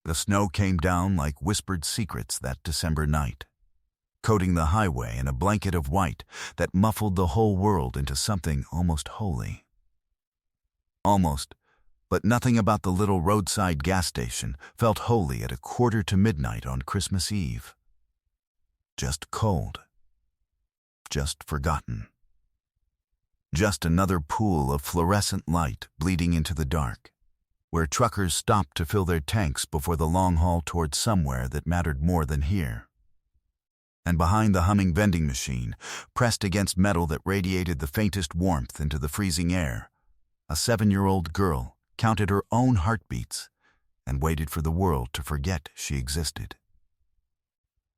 The snow came down like whispered secrets that December night, coating the highway in a blanket of white that muffled the whole world into something almost holy. Almost, but nothing about the little roadside gas station felt holy at 1:45 on Christmas Eve. Just cold. Just forgotten. Just another pool of fluorescent light bleeding into the dark, where truckers stopped to fill their tanks before the long haul toward somewhere that mattered more than here. And behind the humming vending machine, pressed against metal that radiated the faintest warmth into the freezing air, a 7-year-old girl counted her own heartbeats and waited for the world to forget she existed.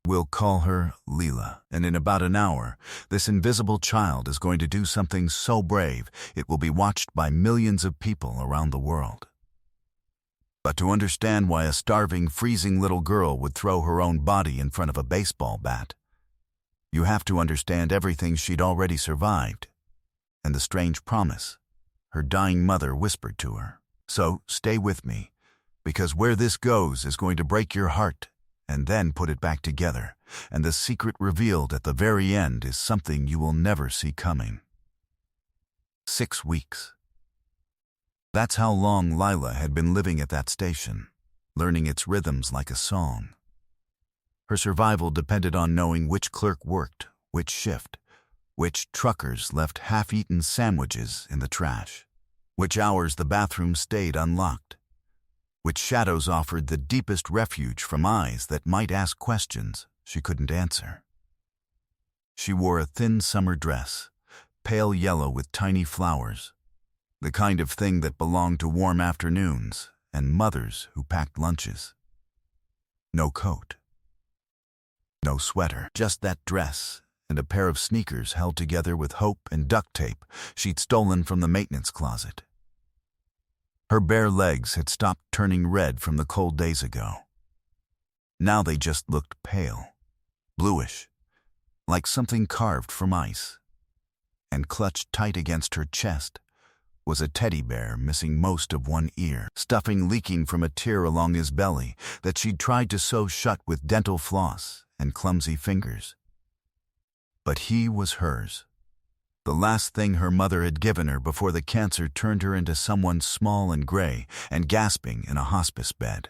We'll call her Leela, and in about an hour, this invisible child is going to do something so brave it will be watched by millions of people around the world. But to understand why a starving, freezing little girl would throw her own body in front of a baseball bat, you have to understand everything she'd already survived, and the strange promise her dying mother whispered to her. So stay with me, because where this goes is going to break your heart and then put it back together, and the secret revealed at the very end is something you will never see coming. 6 weeks. That's how long Lila had been living at that station, learning its rhythms like a song. Her survival depended on knowing which clerk worked, which shift, which truckers left half-eaten sandwiches in the trash, which hours the bathroom stayed unlocked, which shadows offered the deepest refuge from eyes that might ask questions she couldn't answer. She wore a thin summer dress, pale yellow with tiny flowers, the kind of thing that belonged to warm afternoons and mothers who packed lunches. No coat. No sweater, just that dress and a pair of sneakers held together with hope and duct tape she'd stolen from the maintenance closet. Her bare legs had stopped turning red from the cold days ago. Now they just looked pale, bluish, like something carved from ice. And clutched tight against her chest was a teddy bear missing most of one ear, stuffing leaking from a tear along his belly that she'd tried to sew shut with dental floss and clumsy fingers. But he was hers. The last thing her mother had given her before the cancer turned her into someone small and gray and gasping in a hospice bed.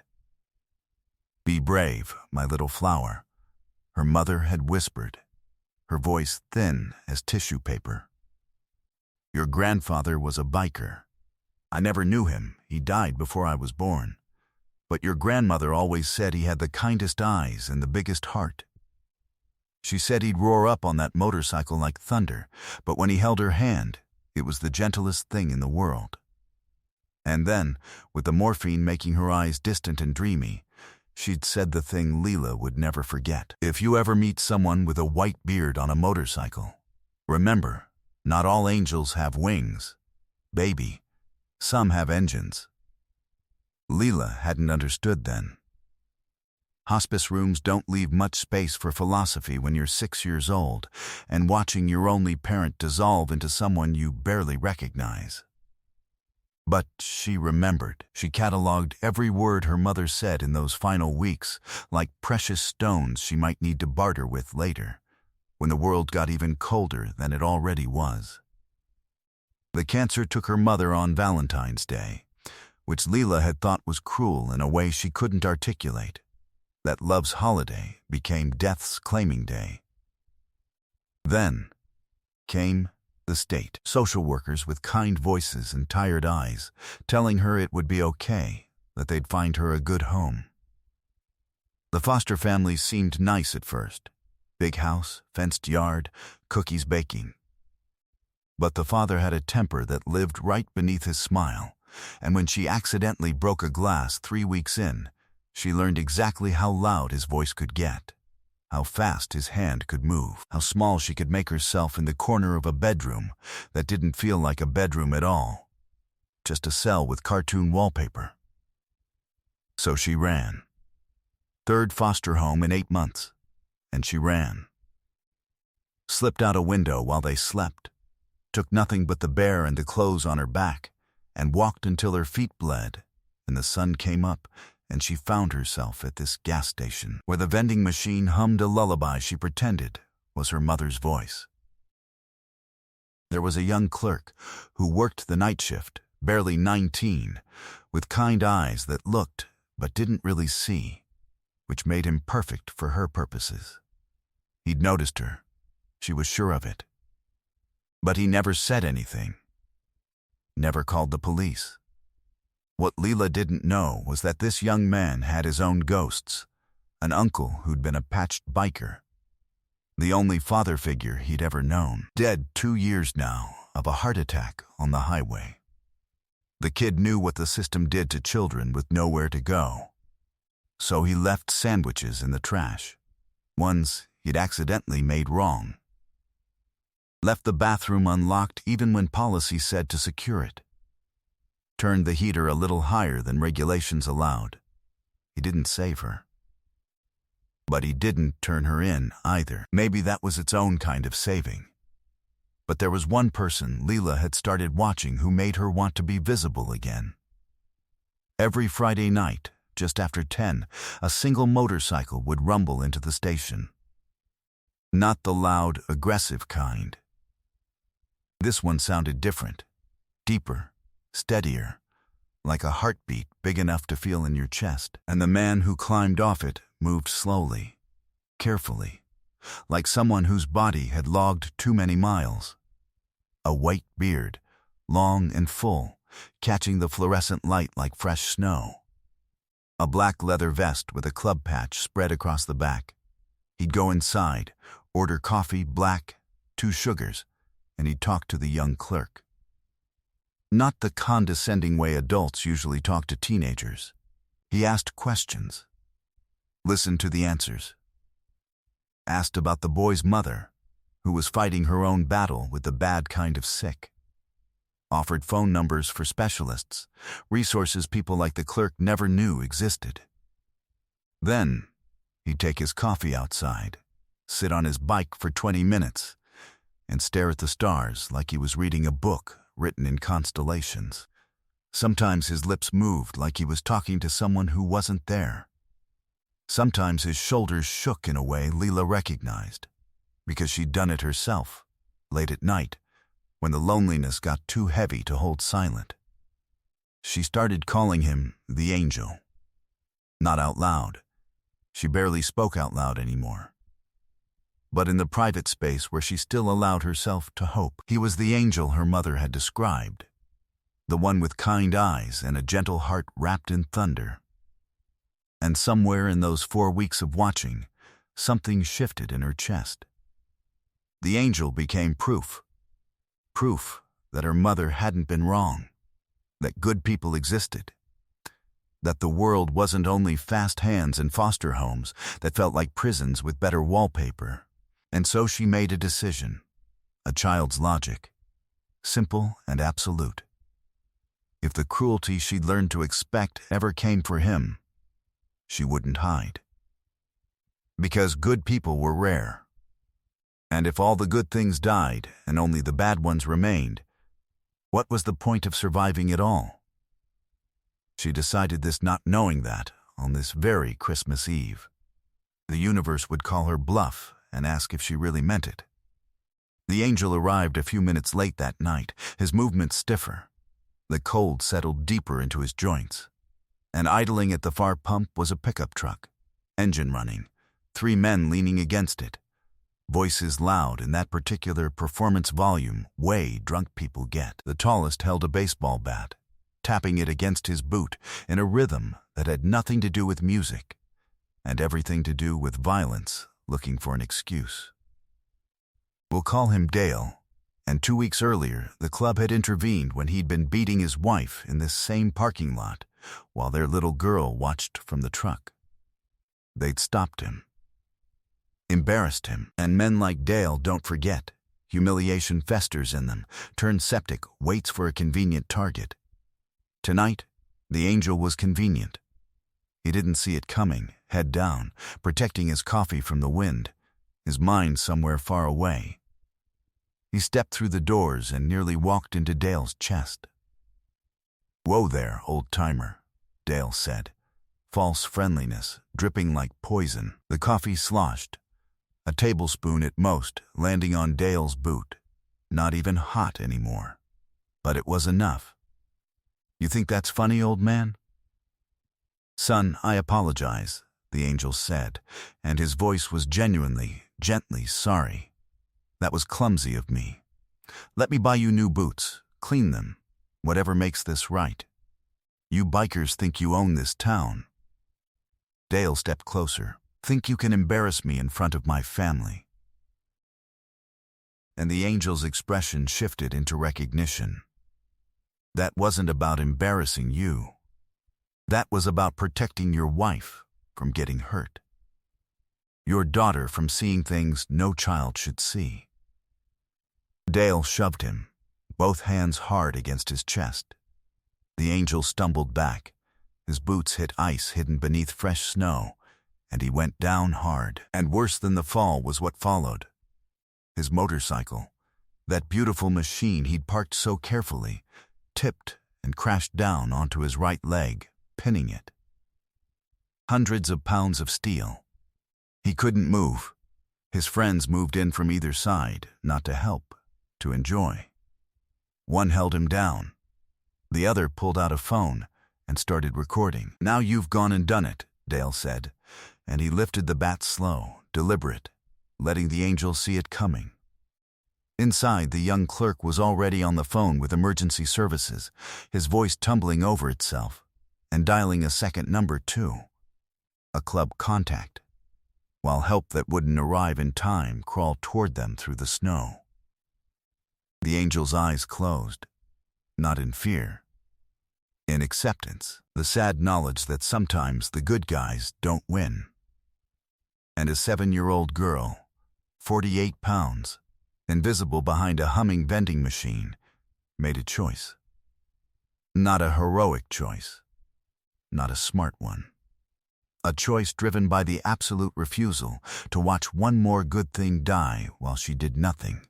"Be brave, my little flower," her mother had whispered, her voice thin as tissue paper. "Your grandfather was a biker. I never knew him, he died before I was born. But your grandmother always said he had the kindest eyes and the biggest heart. She said he'd roar up on that motorcycle like thunder, but when he held her hand, it was the gentlest thing in the world." And then, with the morphine making her eyes distant and dreamy, she'd said the thing Leela would never forget. "If you ever meet someone with a white beard on a motorcycle, remember, not all angels have wings. Baby, some have engines." Leela hadn't understood then. Hospice rooms don't leave much space for philosophy when you're 6 years old and watching your only parent dissolve into someone you barely recognize. But she remembered. She cataloged every word her mother said in those final weeks, like precious stones she might need to barter with later, when the world got even colder than it already was. The cancer took her mother on Valentine's Day, which Leela had thought was cruel in a way she couldn't articulate. That love's holiday became death's claiming day. Then came the state, social workers with kind voices and tired eyes, telling her it would be okay, that they'd find her a good home. The foster family seemed nice at first. Big house, fenced yard, cookies baking. But the father had a temper that lived right beneath his smile, and when she accidentally broke a glass 3 weeks in, she learned exactly how loud his voice could get, how fast his hand could move, how small she could make herself in the corner of a bedroom that didn't feel like a bedroom at all, just a cell with cartoon wallpaper. So she ran. 3rd foster home in 8 months, and she ran. Slipped out a window while they slept, took nothing but the bear and the clothes on her back, and walked until her feet bled, and the sun came up and she found herself at this gas station where the vending machine hummed a lullaby she pretended was her mother's voice. There was a young clerk who worked the night shift, barely 19, with kind eyes that looked but didn't really see, which made him perfect for her purposes. He'd noticed her. She was sure of it. But he never said anything. Never called the police. What Leela didn't know was that this young man had his own ghosts, an uncle who'd been a patched biker, the only father figure he'd ever known, dead 2 years now of a heart attack on the highway. The kid knew what the system did to children with nowhere to go. So he left sandwiches in the trash, ones he'd accidentally made wrong. Left the bathroom unlocked even when policy said to secure it. Turned the heater a little higher than regulations allowed. He didn't save her. But he didn't turn her in either. Maybe that was its own kind of saving. But there was one person Leela had started watching who made her want to be visible again. Every Friday night, just after 10, a single motorcycle would rumble into the station. Not the loud, aggressive kind. This one sounded different, deeper, steadier, like a heartbeat big enough to feel in your chest. And the man who climbed off it moved slowly, carefully, like someone whose body had logged too many miles. A white beard, long and full, catching the fluorescent light like fresh snow. A black leather vest with a club patch spread across the back. He'd go inside, order coffee, black, 2 sugars, and he'd talk to the young clerk. Not the condescending way adults usually talk to teenagers. He asked questions. Listened to the answers. Asked about the boy's mother, who was fighting her own battle with the bad kind of sick. Offered phone numbers for specialists, resources people like the clerk never knew existed. Then, he'd take his coffee outside, sit on his bike for 20 minutes, and stare at the stars like he was reading a book written in constellations. Sometimes his lips moved like he was talking to someone who wasn't there. Sometimes his shoulders shook in a way Leela recognized, because she'd done it herself, late at night, when the loneliness got too heavy to hold silent. She started calling him the Angel. Not out loud. She barely spoke out loud anymore. But in the private space where she still allowed herself to hope, he was the angel her mother had described, the one with kind eyes and a gentle heart wrapped in thunder. And somewhere in those 4 weeks of watching, something shifted in her chest. The angel became proof. Proof that her mother hadn't been wrong, that good people existed, that the world wasn't only fast hands and foster homes that felt like prisons with better wallpaper. And so she made a decision, a child's logic, simple and absolute. If the cruelty she'd learned to expect ever came for him, she wouldn't hide. Because good people were rare. And if all the good things died and only the bad ones remained, what was the point of surviving it all? She decided this not knowing that on this very Christmas Eve. The universe would call her bluff and ask if she really meant it. The angel arrived a few minutes late that night, his movements stiffer. The cold settled deeper into his joints. And idling at the far pump was a pickup truck, engine running, 3 men leaning against it. Voices loud in that particular performance volume way drunk people get. The tallest held a baseball bat, tapping it against his boot in a rhythm that had nothing to do with music and everything to do with violence looking for an excuse. We'll call him Dale, and 2 weeks earlier the club had intervened when he'd been beating his wife in this same parking lot while their little girl watched from the truck. They'd stopped him. Embarrassed him, and men like Dale don't forget. Humiliation festers in them, turns septic, waits for a convenient target. Tonight, the angel was convenient. He didn't see it coming, head down, protecting his coffee from the wind, his mind somewhere far away. He stepped through the doors and nearly walked into Dale's chest. "Whoa there, old-timer," Dale said, false friendliness, dripping like poison. The coffee sloshed, a tablespoon at most, landing on Dale's boot. Not even hot anymore. But it was enough. "You think that's funny, old man?" "Son, I apologize," the angel said, and his voice was genuinely, gently sorry. "That was clumsy of me. Let me buy you new boots. Clean them. Whatever makes this right. You bikers think you own this town." Dale stepped closer. "Think you can embarrass me in front of my family?" And the angel's expression shifted into recognition. "That wasn't about embarrassing you. That was about protecting your wife from getting hurt. Your daughter from seeing things no child should see." Dale shoved him, both hands hard against his chest. The angel stumbled back. His boots hit ice hidden beneath fresh snow, and he went down hard. And worse than the fall was what followed. His motorcycle, that beautiful machine he'd parked so carefully, tipped and crashed down onto his right leg, pinning it. Hundreds of pounds of steel. He couldn't move. His friends moved in from either side, not to help, to enjoy. One held him down. The other pulled out a phone and started recording. "Now you've gone and done it," Dale said, and he lifted the bat slow, deliberate, letting the angel see it coming. Inside, the young clerk was already on the phone with emergency services, his voice tumbling over itself, and dialing a second number too. A club contact, while help that wouldn't arrive in time crawled toward them through the snow. The angel's eyes closed, not in fear, in acceptance, the sad knowledge that sometimes the good guys don't win. And a 7-year-old girl, 48 pounds, invisible behind a humming vending machine, made a choice. Not a heroic choice, not a smart one. A choice driven by the absolute refusal to watch one more good thing die while she did nothing.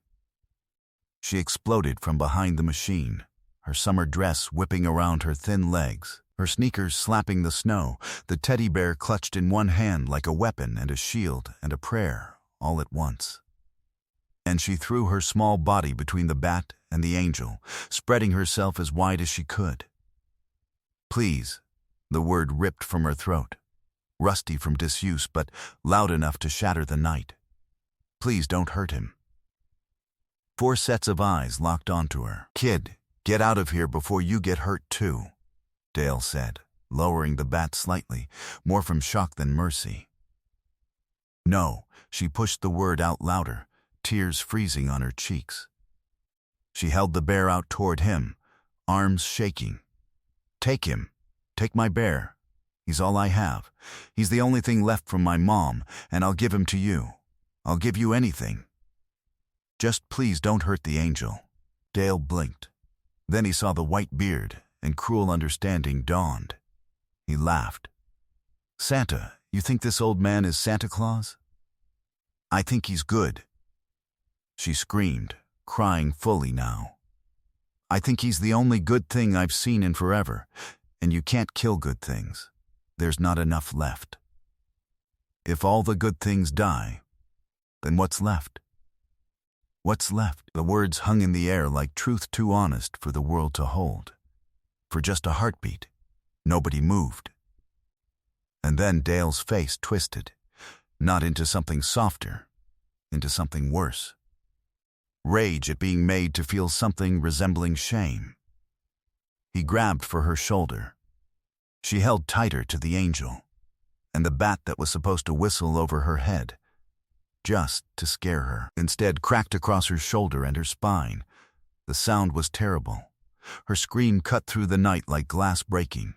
She exploded from behind the machine, her summer dress whipping around her thin legs, her sneakers slapping the snow, the teddy bear clutched in one hand like a weapon and a shield and a prayer all at once. And she threw her small body between the bat and the angel, spreading herself as wide as she could. "Please," the word ripped from her throat, rusty from disuse but loud enough to shatter the night. "Please don't hurt him." 4 sets of eyes locked onto her. "Kid, get out of here before you get hurt too," Dale said, lowering the bat slightly, more from shock than mercy. "No," she pushed the word out louder, tears freezing on her cheeks. She held the bear out toward him, arms shaking. "Take him. Take my bear. He's all I have. He's the only thing left from my mom, and I'll give him to you. I'll give you anything. Just please don't hurt the angel." Dale blinked. Then he saw the white beard, and cruel understanding dawned. He laughed. "Santa, you think this old man is Santa Claus?" "I think he's good." She screamed, crying fully now. "I think he's the only good thing I've seen in forever, and you can't kill good things. There's not enough left. If all the good things die, then what's left? What's left?" The words hung in the air like truth too honest for the world to hold. For just a heartbeat, nobody moved. And then Dale's face twisted, not into something softer, into something worse. Rage at being made to feel something resembling shame. He grabbed for her shoulder. She held tighter to the angel, and the bat that was supposed to whistle over her head, just to scare her, instead cracked across her shoulder and her spine. The sound was terrible. Her scream cut through the night like glass breaking.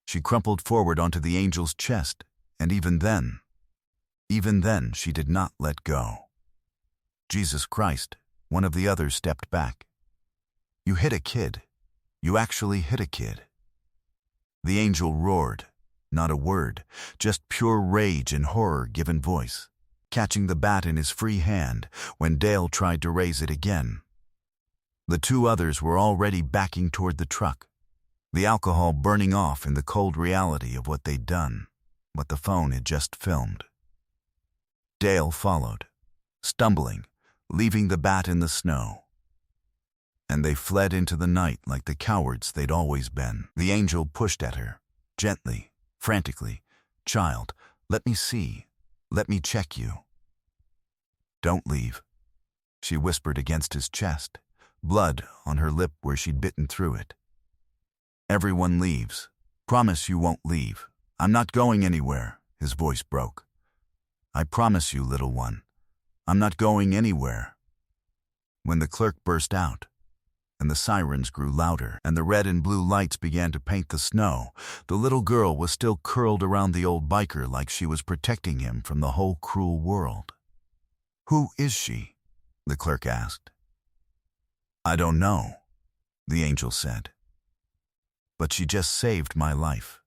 She crumpled forward onto the angel's chest, and even then she did not let go. "Jesus Christ," one of the others stepped back. "You hit a kid. You actually hit a kid." The angel roared, not a word, just pure rage and horror given voice, catching the bat in his free hand when Dale tried to raise it again. The 2 others were already backing toward the truck. the alcohol burning off in the cold reality of what they'd done, what the phone had just filmed. Dale followed, stumbling, leaving the bat in the snow. And they fled into the night like the cowards they'd always been. The angel pushed at her, gently, frantically. "Child, let me see. Let me check you." "Don't leave," she whispered against his chest, blood on her lip where she'd bitten through it. "Everyone leaves. Promise you won't leave. I'm not going anywhere," his voice broke. "I promise you, little one. I'm not going anywhere." When the clerk burst out, and the sirens grew louder, and the red and blue lights began to paint the snow, the little girl was still curled around the old biker like she was protecting him from the whole cruel world. "Who is she?" the clerk asked. "I don't know," the angel said. "But she just saved my life."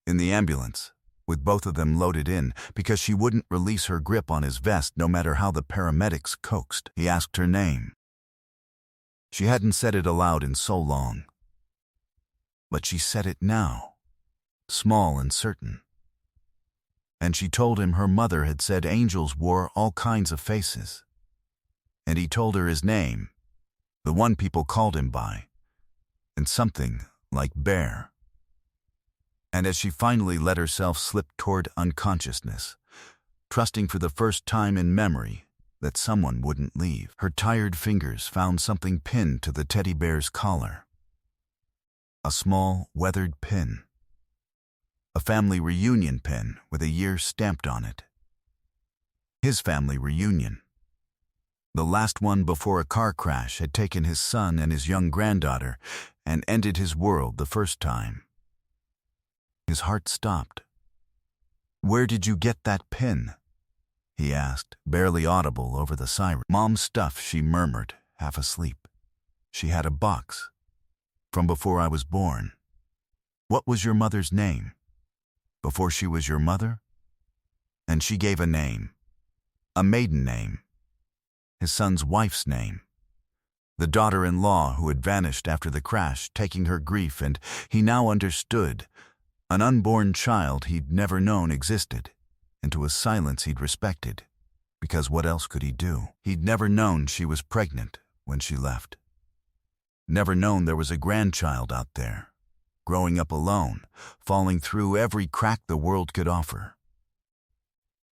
In the ambulance, with both of them loaded in, because she wouldn't release her grip on his vest no matter how the paramedics coaxed, he asked her name. She hadn't said it aloud in so long. But she said it now, small and certain. And she told him her mother had said angels wore all kinds of faces. And he told her his name, the one people called him by, and something like Bear. And as she finally let herself slip toward unconsciousness, trusting for the first time in memory that someone wouldn't leave, her tired fingers found something pinned to the teddy bear's collar. A small, weathered pin. A family reunion pin with a year stamped on it. His family reunion. The last one before a car crash had taken his son and his young granddaughter and ended his world the first time. His heart stopped. "Where did you get that pin?" he asked, barely audible over the siren. "Mom's stuff," she murmured, half asleep. "She had a box. From before I was born." "What was your mother's name? Before she was your mother?" And she gave a name. A maiden name. His son's wife's name. The daughter-in-law who had vanished after the crash, taking her grief, and he now understood. An unborn child he'd never known existed, into a silence he'd respected, because what else could he do? He'd never known she was pregnant when she left. Never known there was a grandchild out there, growing up alone, falling through every crack the world could offer.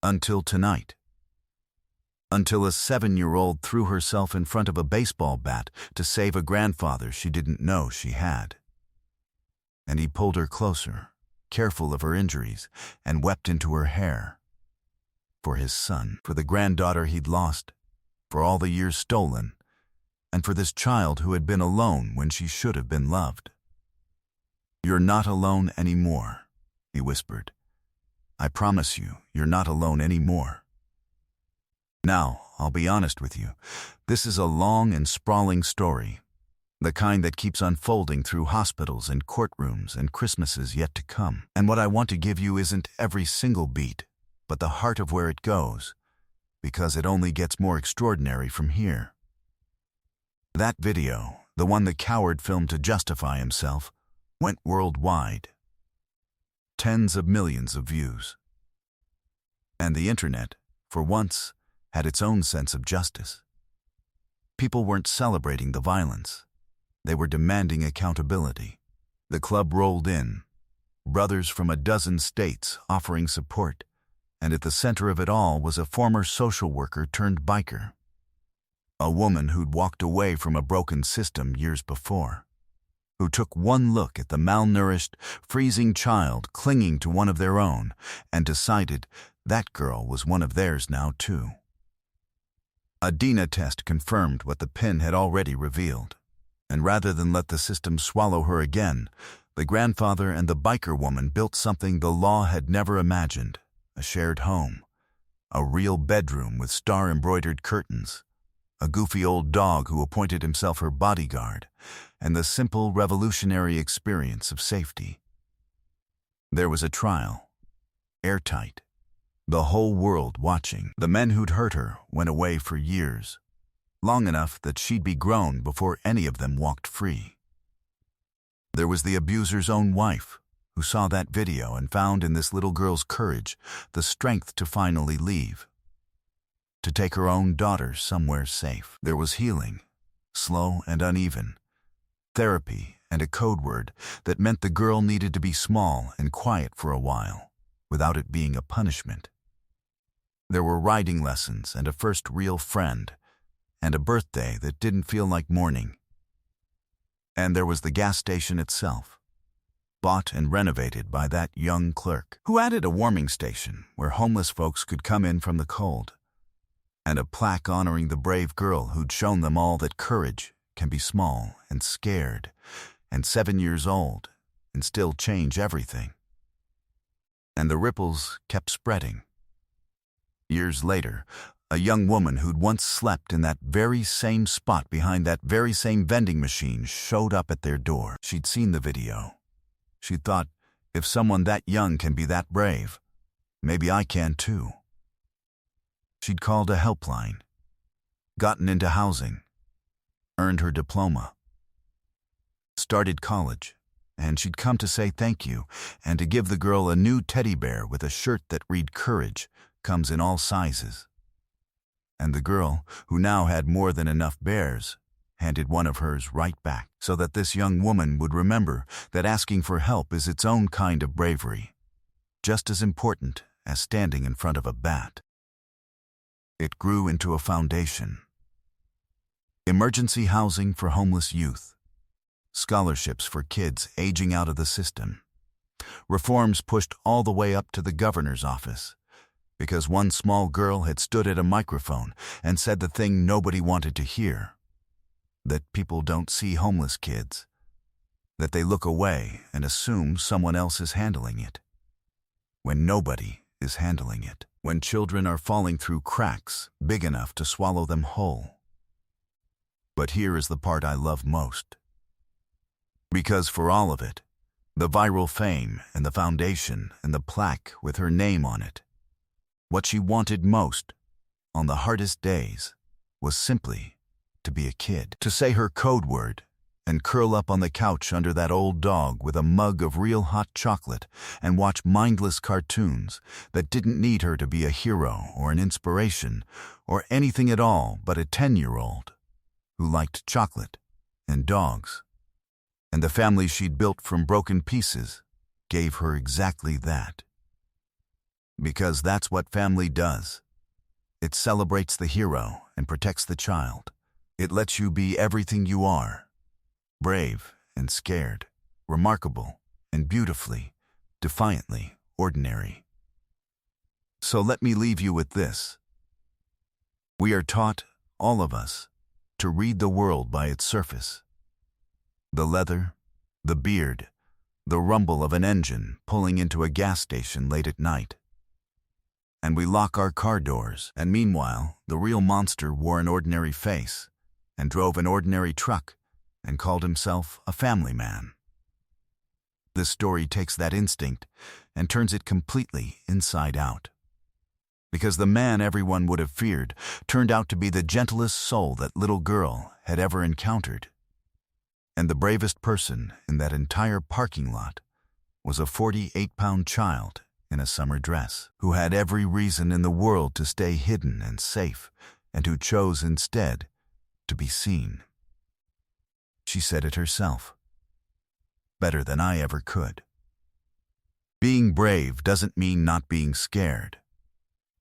Until tonight. Until a 7-year-old threw herself in front of a baseball bat to save a grandfather she didn't know she had. And he pulled her closer, careful of her injuries, and wept into her hair. For his son, for the granddaughter he'd lost, for all the years stolen, and for this child who had been alone when she should have been loved. "You're not alone anymore," he whispered. "I promise you, you're not alone anymore." Now, I'll be honest with you, this is a long and sprawling story. The kind that keeps unfolding through hospitals and courtrooms and Christmases yet to come. And what I want to give you isn't every single beat, but the heart of where it goes, because it only gets more extraordinary from here. That video, the one the coward filmed to justify himself, went worldwide. Tens of millions of views. And the internet, for once, had its own sense of justice. People weren't celebrating the violence. They were demanding accountability. The club rolled in, brothers from a dozen states offering support, and at the center of it all was a former social worker turned biker. A woman who'd walked away from a broken system years before, who took one look at the malnourished, freezing child clinging to one of their own and decided that girl was one of theirs now too. A DNA test confirmed what the pin had already revealed. And rather than let the system swallow her again, the grandfather and the biker woman built something the law had never imagined, a shared home, a real bedroom with star-embroidered curtains, a goofy old dog who appointed himself her bodyguard, and the simple revolutionary experience of safety. There was a trial, airtight, the whole world watching. The men who'd hurt her went away for years. Long enough that she'd be grown before any of them walked free. There was the abuser's own wife, who saw that video and found in this little girl's courage the strength to finally leave, to take her own daughter somewhere safe. There was healing, slow and uneven, therapy, and a code word that meant the girl needed to be small and quiet for a while, without it being a punishment. There were riding lessons and a first real friend, and a birthday that didn't feel like mourning. And there was the gas station itself, bought and renovated by that young clerk, who added a warming station where homeless folks could come in from the cold, and a plaque honoring the brave girl who'd shown them all that courage can be small and scared and 7 years old and still change everything. And the ripples kept spreading. Years later, a young woman who'd once slept in that very same spot behind that very same vending machine showed up at their door. She'd seen the video. She'd thought, if someone that young can be that brave, maybe I can too. She'd called a helpline, gotten into housing, earned her diploma, started college, and she'd come to say thank you and to give the girl a new teddy bear with a shirt that read "Courage comes in all sizes." And the girl, who now had more than enough bears, handed one of hers right back, so that this young woman would remember that asking for help is its own kind of bravery, just as important as standing in front of a bat. It grew into a foundation. Emergency housing for homeless youth, scholarships for kids aging out of the system, reforms pushed all the way up to the governor's office, because one small girl had stood at a microphone and said the thing nobody wanted to hear, that people don't see homeless kids, that they look away and assume someone else is handling it, when nobody is handling it, when children are falling through cracks big enough to swallow them whole. But here is the part I love most. Because for all of it, the viral fame and the foundation and the plaque with her name on it, what she wanted most, on the hardest days, was simply to be a kid, to say her code word and curl up on the couch under that old dog with a mug of real hot chocolate and watch mindless cartoons that didn't need her to be a hero or an inspiration or anything at all but a 10-year-old who liked chocolate and dogs. And the family she'd built from broken pieces gave her exactly that. Because that's what family does. It celebrates the hero and protects the child. It lets you be everything you are. Brave and scared, remarkable and beautifully, defiantly ordinary. So let me leave you with this. We are taught, all of us, to read the world by its surface. The leather, the beard, the rumble of an engine pulling into a gas station late at night. And we lock our car doors, and meanwhile, the real monster wore an ordinary face and drove an ordinary truck and called himself a family man. This story takes that instinct and turns it completely inside out. Because the man everyone would have feared turned out to be the gentlest soul that little girl had ever encountered. And the bravest person in that entire parking lot was a 48-pound child in a summer dress, who had every reason in the world to stay hidden and safe, and who chose instead to be seen. She said it herself, better than I ever could. Being brave doesn't mean not being scared.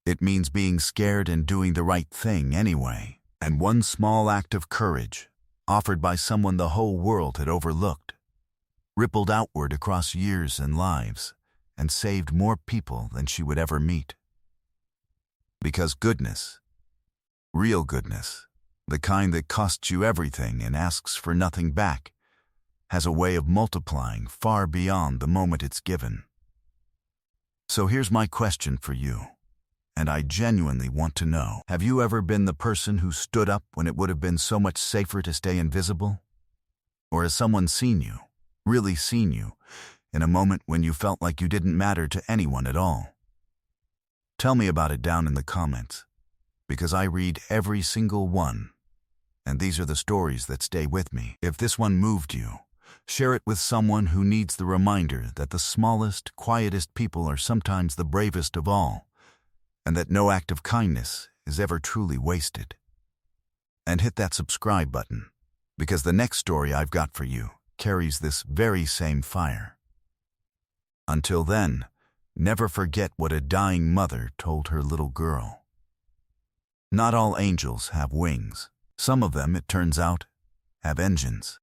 It means being scared and doing the right thing anyway. And one small act of courage, offered by someone the whole world had overlooked, rippled outward across years and lives, and saved more people than she would ever meet. Because goodness, real goodness, the kind that costs you everything and asks for nothing back, has a way of multiplying far beyond the moment it's given. So here's my question for you, and I genuinely want to know. Have you ever been the person who stood up when it would have been so much safer to stay invisible? Or has someone seen you, really seen you, in a moment when you felt like you didn't matter to anyone at all? Tell me about it down in the comments, because I read every single one, and these are the stories that stay with me. If this one moved you, Share it with someone who needs the reminder that the smallest, quietest people are sometimes the bravest of all, and that no act of kindness is ever truly wasted. And hit that subscribe button, because the next story I've got for you carries this very same fire. Until then, never forget what a dying mother told her little girl. Not all angels have wings. Some of them, it turns out, have engines.